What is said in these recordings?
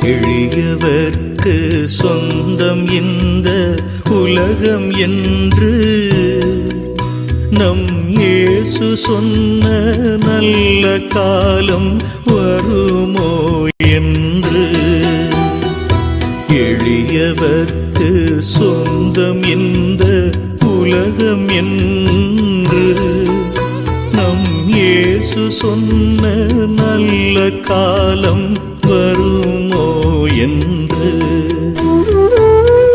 எளியவர்க்கு சொந்தம் இந்த உலகம் என்று நம் இயேசு சொன்ன நல்ல காலம் வருமோ என்று. எளியவர்க்கு சொந்தம் இந்த உலகம் என்று நம் இயேசு சொன்ன நல்ல காலம் வருமோ என்று.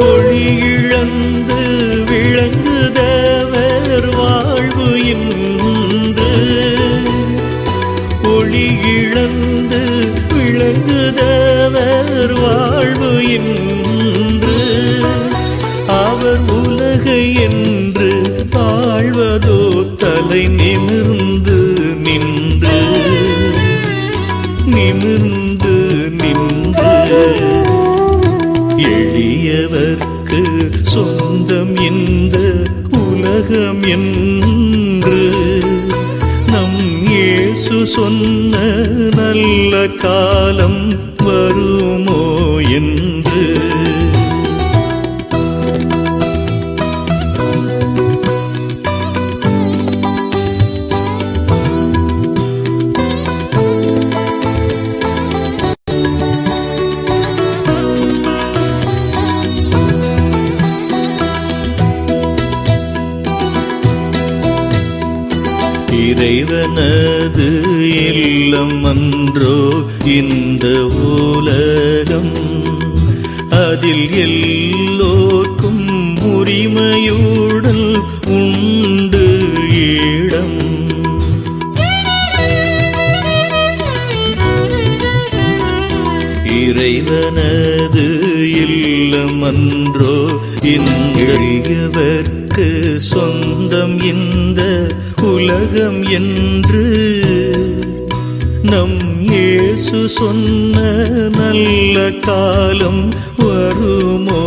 ஒளி இழந்து விளங்குதவர் வாழ்வு இன்று. ஒளி இழந்து விளங்குதவர் வாழ்வு இன்று. அவர் உலகை என்று ஆழ்வதோ தலை நிமிர்ந்து நின்று நிமிர்ந்து நின்று. எளியவர்க்கு சொந்தம் இந்த உலகம் என்று நம் இயேசு சொன்ன நல்ல காலம் வருமோ என்று. இறைவனது இல்லம் அன்றோ இந்த உலகம். அதில் எல்லோர்க்கும் உரிமையுடன் உண்டு இடம். இறைவனது இல்லம் அன்றோ எளியவர்க்கு சொந்தம் இந்த உலகம் என்று நம் இயேசு சொன்ன நல்ல காலம் வருமோ